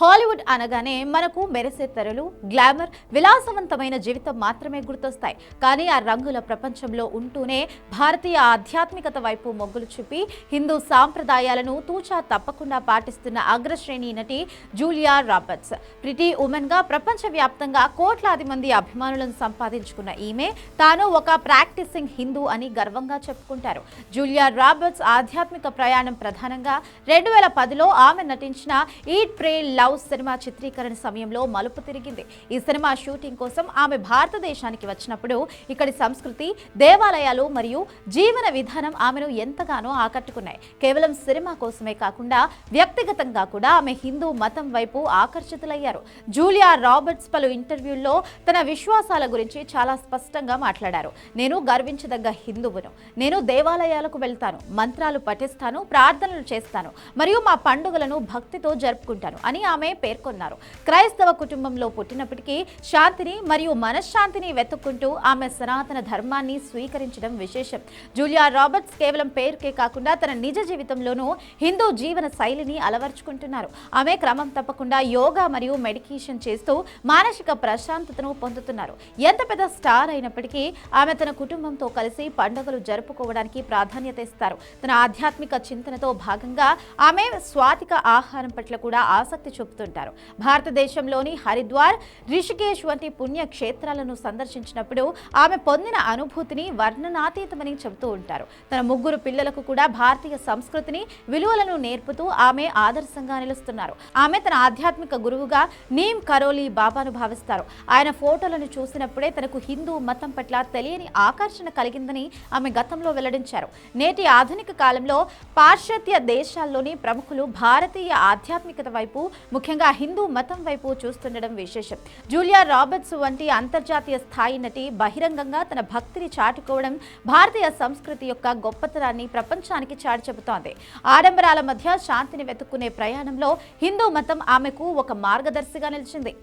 Hollywood అనగానే మనకు మెరిసే తెరలు, గ్లామర్, విలాసవంతమైన జీవితం మాత్రమే గుర్తొస్తాయి. కానీ ఆ రంగుల ప్రపంచంలో ఉంటూనే భారతీయ ఆధ్యాత్మికత వైపు మొగ్గులు చూపి హిందూ సాంప్రదాయాలను తూచా తప్పకుండా పాటిస్తున్న అగ్రశ్రేణి నటి జూలియా రాబర్ట్స్. ప్రిటీ ఉమెన్ గా ప్రపంచవ్యాప్తంగా కోట్లాది మంది అభిమానులను సంపాదించుకున్న ఈమె తాను ఒక ప్రాక్టీసింగ్ హిందూ అని గర్వంగా చెప్పుకుంటారు. జూలియా రాబర్ట్స్ ఆధ్యాత్మిక ప్రయాణం ప్రధానంగా 2010లో ఆమె నటించిన ఈట్ ప్రే లవ్ సినిమా చిత్రీకరణ సమయంలో మలుపు తిరిగింది. ఈ సినిమా షూటింగ్ కోసం ఆమె భారతదేశానికి వచ్చినప్పుడు ఇక్కడి సంస్కృతి, దేవాలయాలు మరియు జీవన విధానం ఆమెను ఎంతగానో ఆకట్టుకున్నాయి. కేవలం సినిమా కోసమే కాకుండా వ్యక్తిగతంగా కూడా ఆమె హిందూ మతం వైపు ఆకర్షితులయ్యారు. జూలియా రాబర్ట్స్ పలు ఇంటర్వ్యూల్లో తన విశ్వాసాల గురించి చాలా స్పష్టంగా మాట్లాడారు. నేను గర్వించదగ్గ హిందువును, నేను దేవాలయాలకు వెళ్తాను, మంత్రాలు పఠిస్తాను, ప్రార్థనలు చేస్తాను మరియు మా పండుగలను భక్తితో జరుపుకుంటాను అని ఆమె పేర్కొన్నారు. క్రైస్తవ కుటుంబంలో పుట్టినప్పటికీ శాంతిని మరియు మనశ్శాంతిని వెతుక్కుంటూ ఆమె సనాతన ధర్మాన్ని స్వీకరించడం విశేషం. జూలియా రాబర్ట్స్ కేవలం పేరుకే కాకుండా తన నిజ జీవితంలోనూ హిందూ జీవన శైలిని అలవర్చుకుంటున్నారు. ఆమె క్రమం తప్పకుండా యోగా మరియు మెడిటేషన్ చేస్తూ మానసిక ప్రశాంతతను పొందుతున్నారు. ఎంత పెద్ద స్టార్ అయినప్పటికీ ఆమె తన కుటుంబంతో కలిసి పండుగలు జరుపుకోవడానికి ప్రాధాన్యత ఇస్తారు. తన ఆధ్యాత్మిక చింతనతో భాగంగా ఆమె స్వాతిక ఆహారం పట్ల కూడా ఆసక్తి చూపుతుంటారు. భారతదేశంలోని హరిద్వార్, రిషికేశ్ వంటి పుణ్య క్షేత్రాలను సందర్శించినప్పుడు ఆమె పొందిన అనుభూతిని వర్ణనాతీతమని చెబుతూ ఉంటారు. తన 3 పిల్లలకు కూడా భారతీయ సంస్కృతిని, విలువలను నేర్పుతూ ఆమె ఆదర్శంగా నిలుస్తున్నారు. ఆమె తన ఆధ్యాత్మిక గురువుగా నీమ్ కరోలి బాబాను భావిస్తారు. ఆయన ఫోటోలను చూసినప్పుడే తనకు హిందూ మతం పట్ల తెలియని ఆకర్షణ కలిగిందని ఆమె గతంలో వెల్లడించారు. నేటి ఆధునిక కాలంలో పాశ్చాత్య దేశాల్లోని ప్రముఖులు భారతీయ ఆధ్యాత్మికత వైపు, ముఖ్యంగా హిందూ మతం వైపు చూస్తుండడం విశేషం. జూలియా రాబర్ట్స్ వంటి అంతర్జాతీయ స్థాయి నటి బహిరంగంగా తన భక్తిని చాటుకోవడం భారతీయ సంస్కృతి యొక్క గొప్పతనాన్ని ప్రపంచానికి చాటి చెబుతోంది. ఆడంబరాల మధ్య శాంతిని వెతుక్కునే ప్రయాణంలో హిందూ మతం ఆమెకు ఒక మార్గదర్శిగా నిలిచింది.